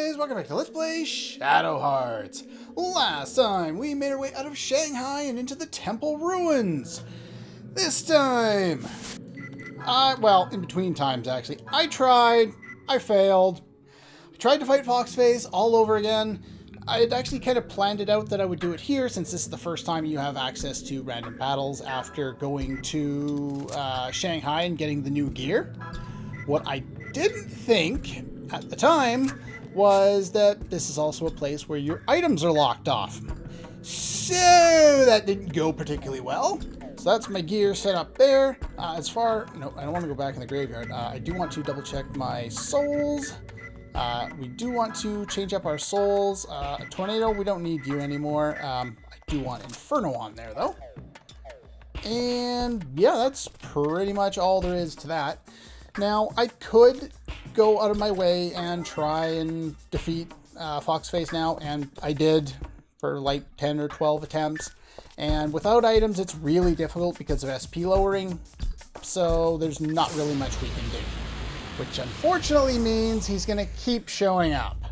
guys, welcome back to Let's Play Shadow Hearts. Last time, we made our way out of Shanghai and into the temple ruins. This time, well, in between times actually, I tried, I failed. I tried to fight Foxface all over again. I had actually kind of planned it out that I would do it here since this is the first time you have access to random battles after going to Shanghai and getting the new gear. What I didn't think at the time was that this is also a place where your items are locked off. So that didn't go particularly well. So that's my gear set up there. No, I don't want to go back in the graveyard. I do want to double check my souls. We do want to change up our souls. Tornado, we don't need you anymore. I do want Inferno on there though. And yeah, that's pretty much all there is to that. Now, I could go out of my way and try and defeat Foxface now, and I did for like 10 or 12 attempts. And without items, it's really difficult because of SP lowering, so there's not really much we can do. Which unfortunately means he's going to keep showing up.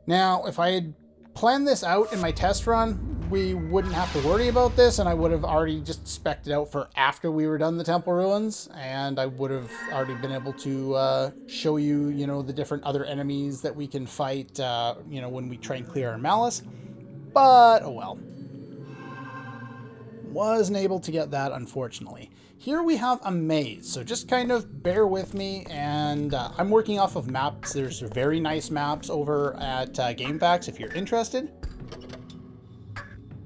Now, if I had planned this out in my test run, we wouldn't have to worry about this, and I would have already just spec'd it out for after we were done the temple ruins, and I would have already been able to show you, the different other enemies that we can fight, when we try and clear our malice. But, oh well. Wasn't able to get that, unfortunately. Here we have a maze, so just kind of bear with me, and I'm working off of maps. There's very nice maps over at GameFAQs if you're interested.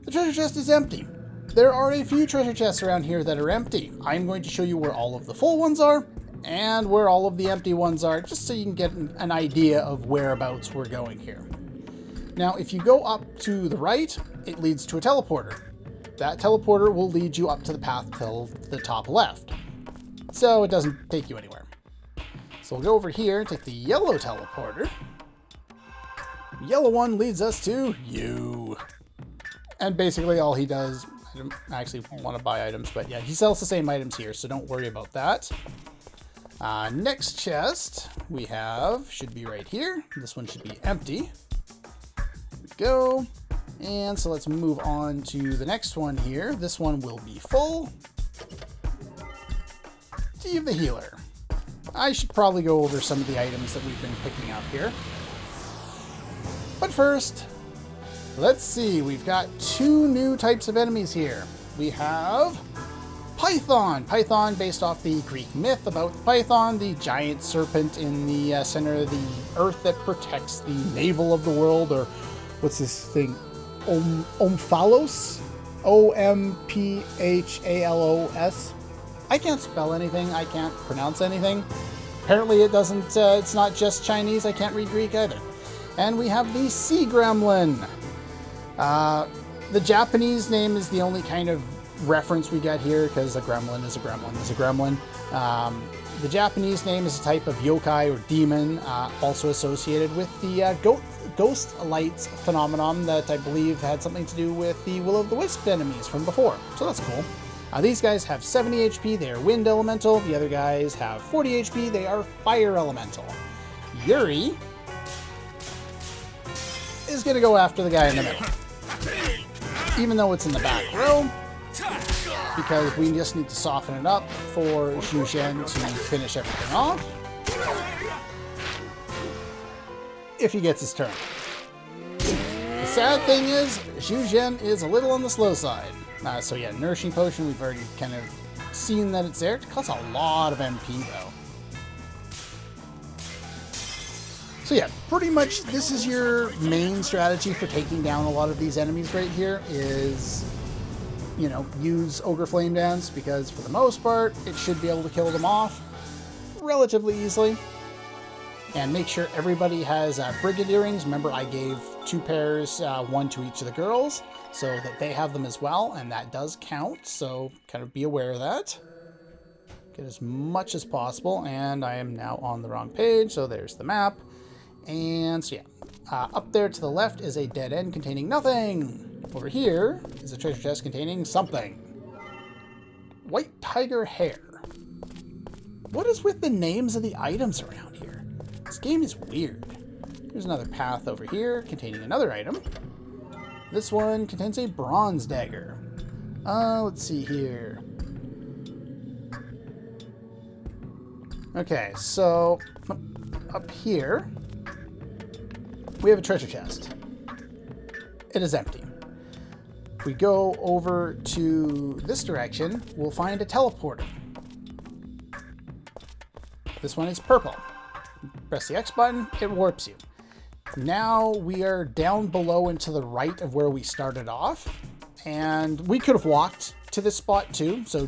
The treasure chest is empty. There are a few treasure chests around here that are empty. I'm going to show you where all of the full ones are, and where all of the empty ones are, just so you can get an idea of whereabouts we're going here. Now, if you go up to the right, it leads to a teleporter. That teleporter will lead you up to the path till the top left. So it doesn't take you anywhere. So we'll go over here and take the yellow teleporter. The yellow one leads us to you. And basically all he does, I don't actually want to buy items, but yeah, he sells the same items here, so don't worry about that. Next chest we have should be right here. This one should be empty. There we go. And so let's move on to the next one here. This one will be full. Tea of the Healer. I should probably go over some of the items that we've been picking up here. But first, let's see. We've got two new types of enemies here. We have Python. Python based off the Greek myth about Python, the giant serpent in the center of the earth that protects the navel of the world, or what's this thing? Omphalos? O-M-P-H-A-L-O-S. I can't spell anything. I can't pronounce anything. Apparently it doesn't, it's not just Chinese. I can't read Greek either. And we have the Sea Gremlin. The Japanese name is the only kind of reference we get here, because a gremlin is a gremlin is a gremlin. The Japanese name is a type of yokai or demon, also associated with the ghost lights phenomenon that I believe had something to do with the Will-o'-the-Wisp enemies from before. So that's cool. These guys have 70 HP, they are wind elemental. The other guys have 40 HP, they are fire elemental. Yuri is going to go after the guy in the middle. Even though it's in the back row, because we just need to soften it up for Zhu Zhen to finish everything off. If he gets his turn. The sad thing is, Zhu Zhen is a little on the slow side. So yeah, Nourishing Potion, we've already kind of seen that it's there. It costs a lot of MP though. So yeah, pretty much this is your main strategy for taking down a lot of these enemies right here is, use Ogre Flame Dance, because for the most part, it should be able to kill them off relatively easily. And make sure everybody has Brigand Earrings. Remember, I gave 2 pairs, one to each of the girls, so that they have them as well, and that does count, so kind of be aware of that. Get as much as possible, and I am now on the wrong page, so there's the map. And so yeah, up there to the left is a dead end containing nothing. Over here is a treasure chest containing something. White tiger hair. What is with the names of the items around here? This game is weird. There's another path over here containing another item. This one contains a bronze dagger. Let's see here. Okay, so up here we have a treasure chest. It is empty. If we go over to this direction, we'll find a teleporter. This one is purple. Press the X button, it warps you. Now we are down below and to the right of where we started off. And we could have walked to this spot too, so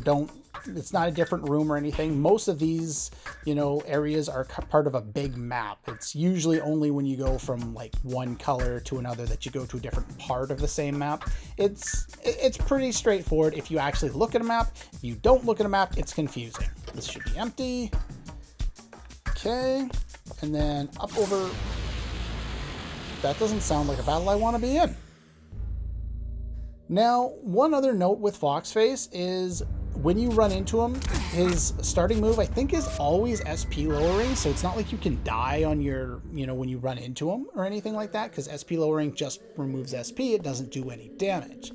it's not a different room or anything. Most of these, areas are part of a big map. It's usually only when you go from like one color to another that you go to a different part of the same map. It's pretty straightforward if you actually look at a map. If you don't look at a map, it's confusing. This should be empty. Okay, and then up over. That doesn't sound like a battle I want to be in. Now, one other note with Foxface is when you run into him, his starting move, I think, is always SP lowering, so it's not like you can die on your, when you run into him or anything like that, because SP lowering just removes SP, it doesn't do any damage.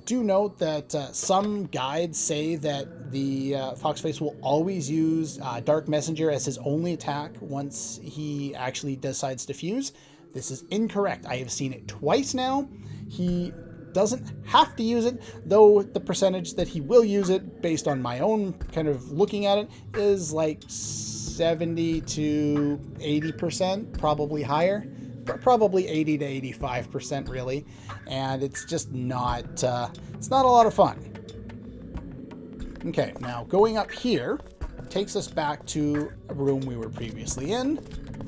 Do note that some guides say that the Foxface will always use Dark Messenger as his only attack once he actually decides to fuse. This is incorrect. I have seen it twice now. He doesn't have to use it, though the percentage that he will use it, based on my own kind of looking at it, is like 70 to 80%, probably higher. Probably 80 to 85% really, and it's just not it's not a lot of fun. Okay, now going up here takes us back to a room we were previously in.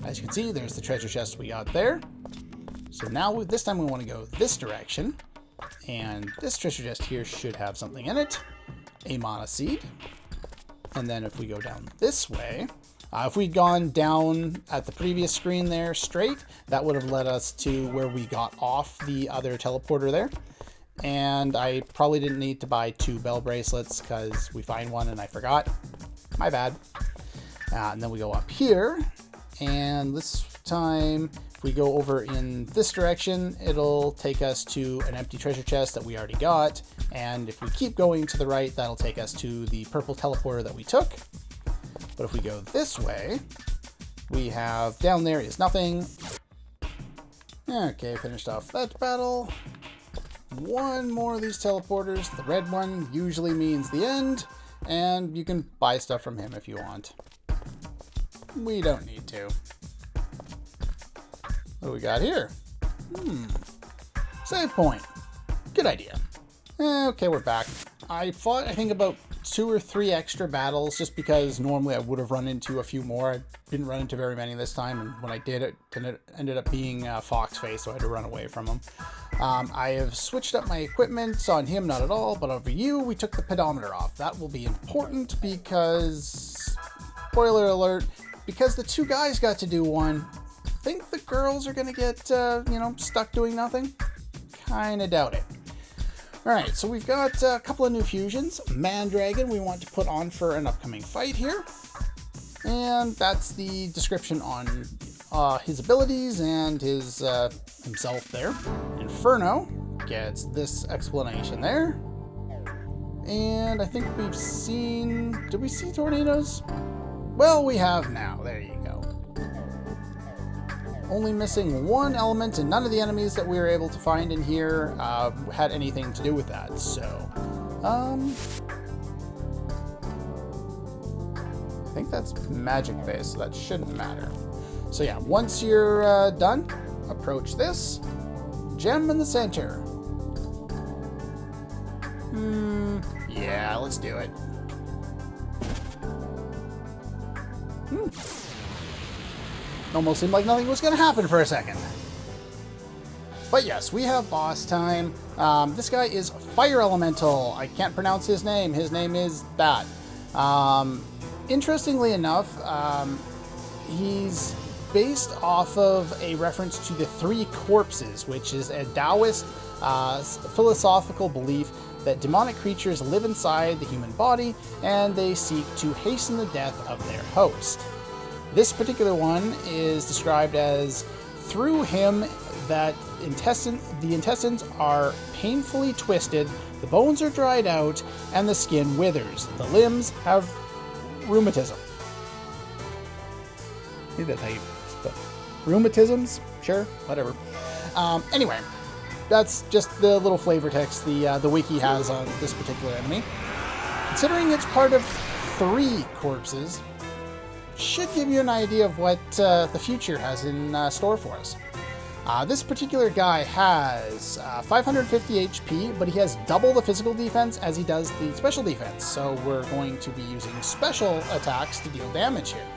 As you can see, there's the treasure chest we got there. So now this time we want to go this direction, and this treasure chest here should have something in it. A mana seed. And then if we go down this way, if we'd gone down at the previous screen there straight, that would have led us to where we got off the other teleporter there. And I probably didn't need to buy 2 bell bracelets because we find one and I forgot. My bad. And then we go up here, and this time if we go over in this direction, it'll take us to an empty treasure chest that we already got. And if we keep going to the right, that'll take us to the purple teleporter that we took. But if we go this way, we have down there is nothing. Okay, finished off that battle. One more of these teleporters. The red one usually means the end, and you can buy stuff from him if you want. We don't need to. What do we got here? Save point. Good idea. Okay, we're back. I fought, I think, about 2 or 3 extra battles just because normally I would have run into a few more. I didn't run into very many this time, and when I did, it ended up being Foxface, so I had to run away from him. I have switched up my equipment on him, not at all, but over you, we took the pedometer off. That will be important because, spoiler alert, because the 2 guys got to do one, I think the girls are going to get, stuck doing nothing. Kind of doubt it. Alright, so we've got a couple of new fusions. Mandragon we want to put on for an upcoming fight here. And that's the description on his abilities and his himself there. Inferno gets this explanation there. And I think we've seen... Did we see tornadoes? Well, we have now. There you go. Only missing 1 element, and none of the enemies that we were able to find in here had anything to do with that, so... I think that's magic-based, so that shouldn't matter. So yeah, once you're done, approach this. Gem in the center. Yeah, let's do it. Almost seemed like nothing was going to happen for a second. But yes, we have boss time. This guy is Fire Elemental. I can't pronounce his name. His name is that. Interestingly enough, he's based off of a reference to the 3 corpses, which is a Taoist philosophical belief that demonic creatures live inside the human body and they seek to hasten the death of their host. This particular one is described as through him that the intestines are painfully twisted, the bones are dried out, and the skin withers. The limbs have rheumatism. I think that's how you spell rheumatisms? Sure, whatever. Anyway, that's just the little flavor text the wiki has on this particular enemy. Considering it's part of 3 corpses, should give you an idea of what the future has in store for us. This particular guy has 550 HP, but he has double the physical defense as he does the special defense, so we're going to be using special attacks to deal damage here.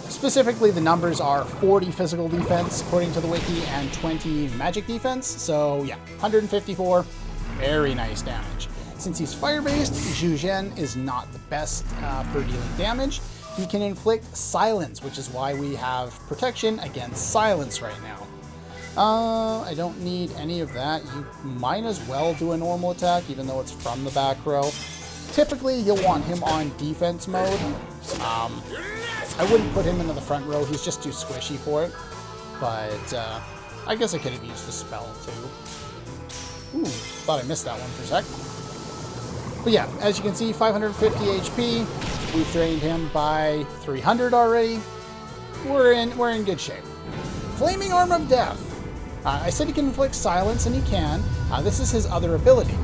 Specifically, the numbers are 40 physical defense, according to the wiki, and 20 magic defense, so yeah, 154, very nice damage. Since he's fire-based, Zhu Zhen is not the best for dealing damage. He can inflict silence, which is why we have protection against silence right now. I don't need any of that. You might as well do a normal attack, even though it's from the back row. Typically, you'll want him on defense mode. I wouldn't put him into the front row. He's just too squishy for it. But I guess I could have used the spell, too. Ooh, thought I missed that one for a sec. But yeah, as you can see, 550 HP. We've drained him by 300 already. We're in good shape. Flaming Arm of Death. I said he can inflict silence, and he can. This is his other ability.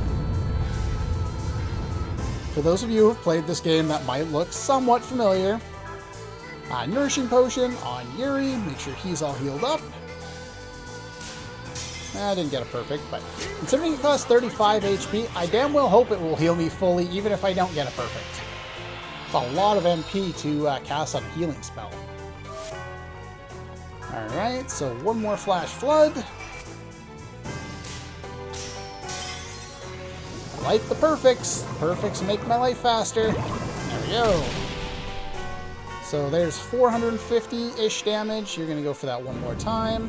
For those of you who have played this game, that might look somewhat familiar. Nourishing Potion on Yuri. Make sure he's all healed up. I didn't get a perfect, but considering it costs 35 HP, I damn well hope it will heal me fully, even if I don't get a perfect. It's a lot of MP to cast on a healing spell. Alright, so one more Flash Flood. I like the perfects. Perfects make my life faster. There we go. So there's 450-ish damage. You're going to go for that one more time.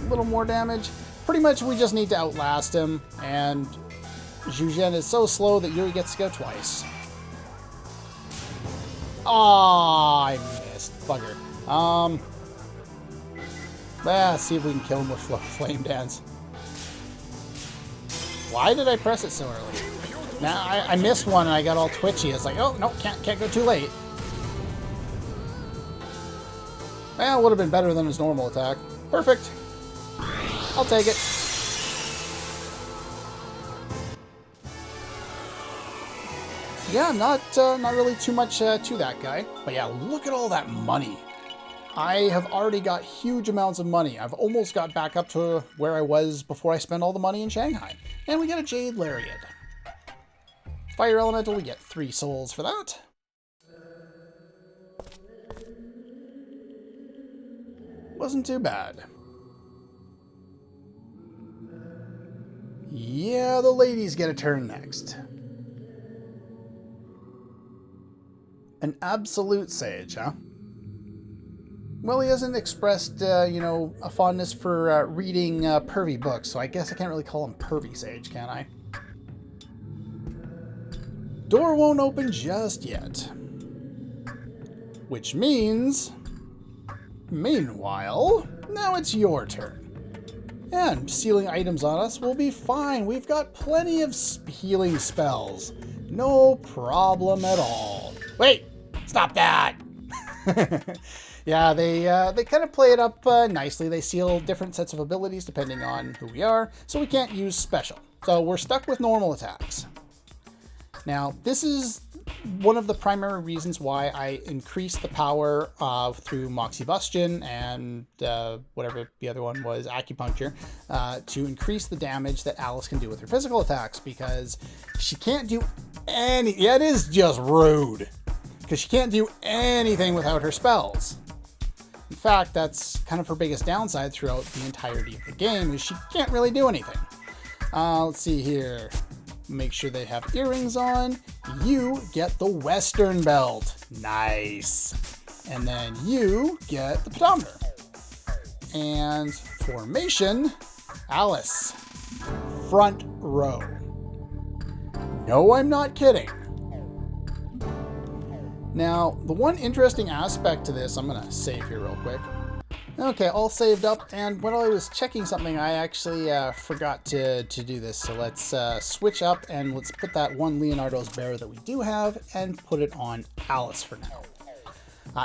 A little more damage. Pretty much we just need to outlast him, and Zhu Zhen is so slow that Yuri gets to go twice. Ah, I missed. Bugger. Let's see if we can kill him with Flame Dance. Why did I press it so early? Now, I missed one and I got all twitchy. It's like, oh, no, can't go too late. Well, it would have been better than his normal attack. Perfect. I'll take it. Yeah, not really too much to that guy. But yeah, look at all that money. I have already got huge amounts of money. I've almost got back up to where I was before I spent all the money in Shanghai. And we get a Jade Lariat. Fire Elemental, we get 3 souls for that. Wasn't too bad. Yeah, the ladies get a turn next. An Absolute Sage, huh? Well, he hasn't expressed, you know, a fondness for reading pervy books, so I guess I can't really call him Pervy Sage, can I? Door won't open just yet. Which means, meanwhile, now it's your turn. And stealing items on us will be fine. We've got plenty of healing spells. No problem at all. Wait! Stop that! Yeah, they kind of play it up nicely. They steal different sets of abilities depending on who we are, so we can't use special. So we're stuck with normal attacks. Now, this is one of the primary reasons why I increased the power through Moxibustion and whatever the other one was, Acupuncture, to increase the damage that Alice can do with her physical attacks, because she can't do any... Yeah, it is just rude, because she can't do anything without her spells. In fact, that's kind of her biggest downside throughout the entirety of the game, is she can't really do anything. Let's see here. Make sure they have earrings on. You get the Western Belt. Nice. And then you get the pedometer. And formation, Alice. front row. No, I'm not kidding. Now, the one interesting aspect to this, I'm going to save here real quick. Okay, all saved up, and when I was checking something, I actually forgot to do this. So let's switch up, and let's put that one Leonardo's bear that we do have, and put it on Alice for now.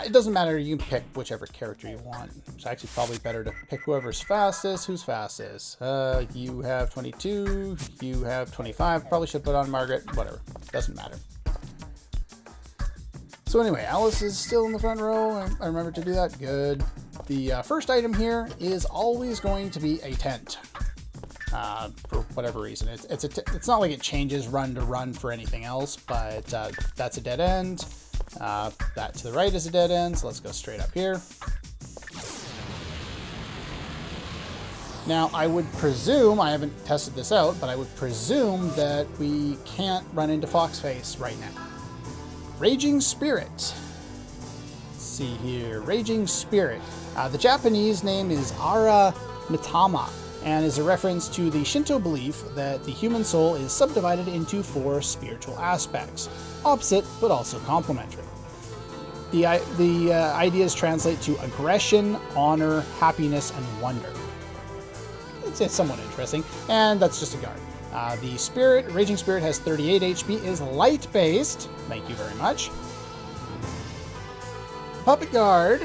It doesn't matter, you can pick whichever character you want. It's actually probably better to pick whoever's fastest. Who's fastest? You have 22, you have 25. Probably should put on Margaret, whatever, doesn't matter. So anyway, Alice is still in the front row. I remember to do that, good. The first item here is always going to be a tent, for whatever reason. It's not like it changes run to run for anything else, but that's a dead end. That to the right is a dead end, so let's go straight up here. Now, I would presume, I haven't tested this out, but I would presume that we can't run into Foxface right now. Raging Spirit. Let's see here, Raging Spirit. The Japanese name is Ara Mitama, and is a reference to the Shinto belief that the human soul is subdivided into 4 spiritual aspects, opposite but also complementary. The ideas translate to aggression, honor, happiness, and wonder. It's somewhat interesting, and that's just a guard. The Spirit, Raging Spirit, has 38 HP, is light-based. Thank you very much. Puppet Guard.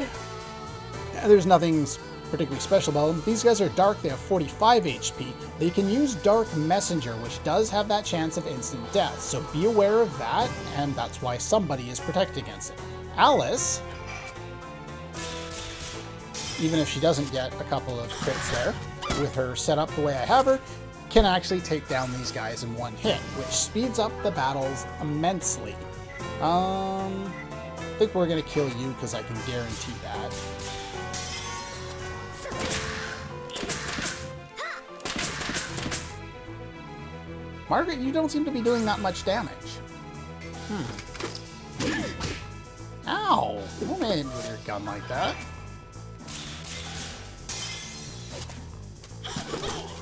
There's nothing particularly special about them. These guys are dark. They have 45 HP. They can use Dark Messenger, which does have that chance of instant death. So be aware of that, and that's why somebody is protected against it. Alice, even if she doesn't get a couple of crits there, with her set up the way I have her, can actually take down these guys in one hit, which speeds up the battles immensely. I think we're going to kill you because I can guarantee that. Margaret, you don't seem to be doing that much damage. Ow! Don't hit me with your gun like that.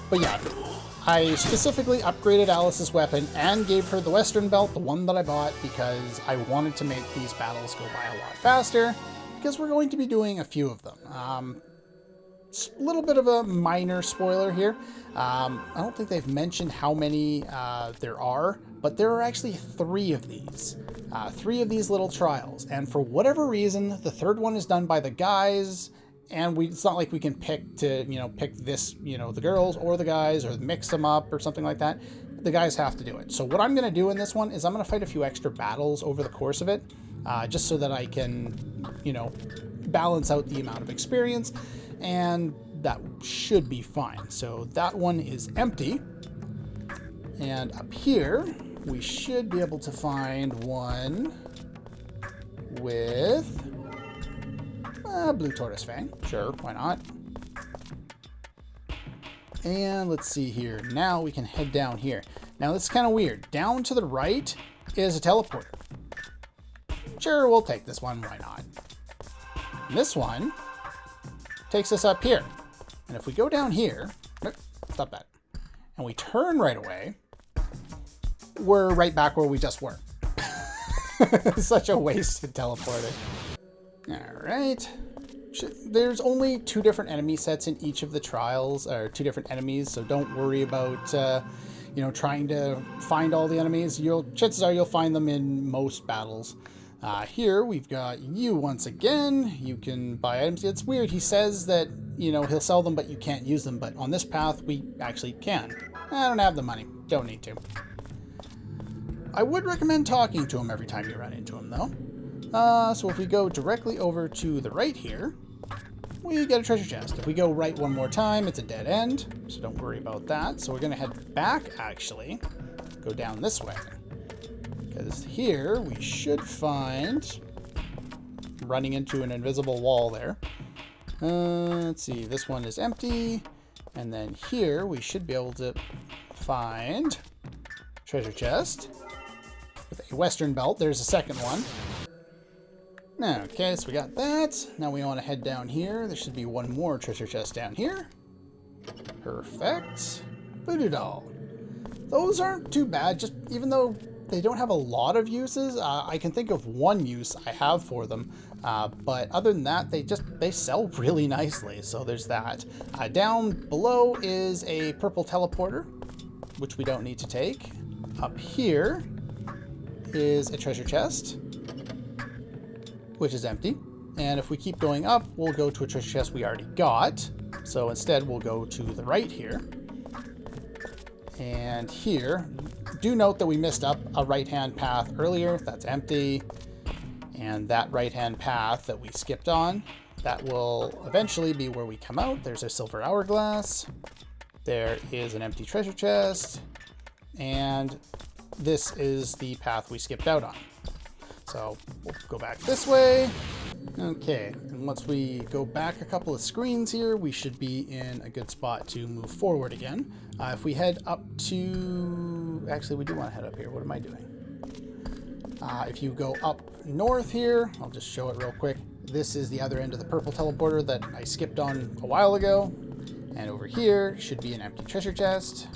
But yeah, I specifically upgraded Alice's weapon and gave her the Western Belt, the one that I bought, because I wanted to make these battles go by a lot faster, because we're going to be doing a few of them. A little bit of a minor spoiler here. I don't think they've mentioned how many there are, but there are actually 3 of these. 3 of these little trials, and for whatever reason, the 3rd one is done by the guys, and it's not like we can pick this, the girls or the guys, or mix them up or something like that. The guys have to do it. So what I'm going to do in this one is I'm going to fight a few extra battles over the course of it, just so that I can, balance out the amount of experience, and that should be fine. So that one is empty, and up here we should be able to find one with Blue Tortoise Fang. Sure, why not? And let's see here. Now we can head down here. Now this is kind of weird. Down to the right is a teleporter. Sure, we'll take this one. Why not? And this one takes us up here. And if we go down here, stop that, and we turn right away, we're right back where we just were. Such a wasted teleporter. Alright. There's only 2 different enemy sets in each of the trials, or 2 different enemies, so don't worry about, trying to find all the enemies. Chances are you'll find them in most battles. Here we've got you once again. You can buy items. It's weird. He says that, he'll sell them, but you can't use them. But on this path, we actually can. I don't have the money. Don't need to. I would recommend talking to him every time you run into him, though. So if we go directly over to the right here, we get a treasure chest. If we go right one more time, it's a dead end, so don't worry about that. So we're going to head back, actually. Go down this way. Because here we should find, running into an invisible wall there. Let's see, this one is empty. And then here we should be able to find treasure chest with a Western Belt. There's a second one. Okay, so we got that. Now we want to head down here. There should be one more treasure chest down here. Perfect. Voodoo doll. those aren't too bad, just even though they don't have a lot of uses. I can think of one use I have for them, but other than that, they sell really nicely. So there's that. Down below is a purple teleporter, which we don't need to take. Up here is a treasure chest, which is empty. And if we keep going up, we'll go to a treasure chest we already got. So instead, we'll go to the right here. And here, do note that we missed up a right-hand path earlier. That's empty. And that right-hand path that we skipped on, that will eventually be where we come out. There's a silver hourglass. There is an empty treasure chest. And this is the path we skipped out on. So we'll go back this way. Okay, and once we go back a couple of screens here, we should be in a good spot to move forward again. If we head up to... Actually, we do want to head up here. What am I doing? If you go up north here, I'll just show it real quick. This is the other end of the purple teleporter that I skipped on a while ago. And over here should be an empty treasure chest.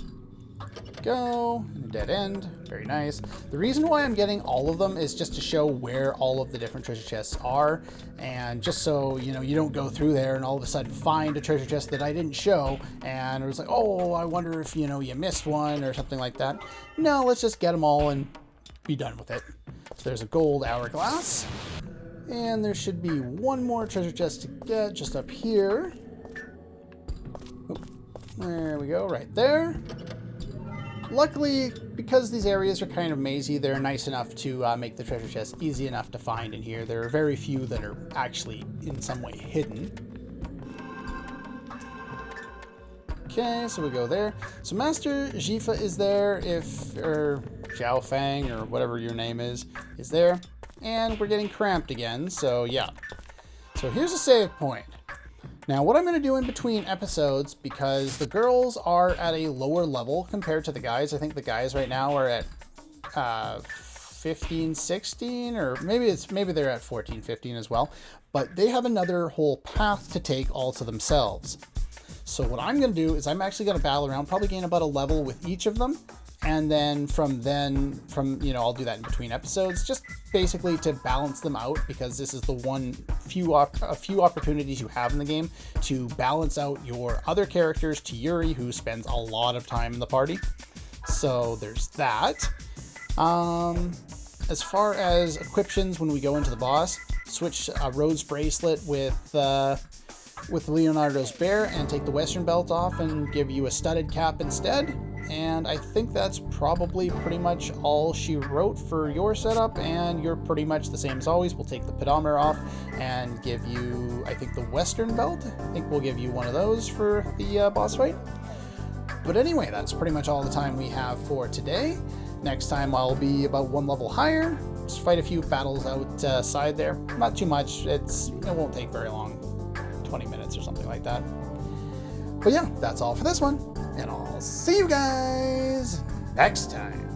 Go, and a dead end. Very nice. The reason why I'm getting all of them is just to show where all of the different treasure chests are, and just so you know, you don't go through there and all of a sudden find a treasure chest that I didn't show and it was like, oh, I wonder if you missed one or something like that. No, let's just get them all and be done with it. So there's a gold hourglass, and there should be one more treasure chest to get just up here. Oh, there we go, right there. Luckily, because these areas are kind of mazy, they're nice enough to make the treasure chest easy enough to find in here. There are very few that are actually in some way hidden. Okay, so we go there. So Master Jifa is there, or Xiao Fang, or whatever your name is there. And we're getting cramped again, so yeah. So here's a save point. Now, what I'm going to do in between episodes, because the girls are at a lower level compared to the guys. I think the guys right now are at 15, 16, or maybe they're at 14, 15 as well. But they have another whole path to take all to themselves. So what I'm going to do is I'm actually going to battle around, probably gain about a level with each of them. And then I'll do that in between episodes, just basically to balance them out, because this is the a few opportunities you have in the game to balance out your other characters to Yuri, who spends a lot of time in the party. So there's that. As far as equiptions, when we go into the boss, switch a rose bracelet with Leonardo's bear and take the western belt off and give you a studded cap instead. And I think that's probably pretty much all she wrote for your setup, and you're pretty much the same as always. We'll take the pedometer off and give you, I think, the western belt. I think we'll give you one of those for the boss fight. But anyway, that's pretty much all the time we have for today. Next time I'll be about one level higher, just fight a few battles outside there. Not too much, it won't take very long, 20 minutes or something like that. But yeah, that's all for this one, and I'll see you guys next time.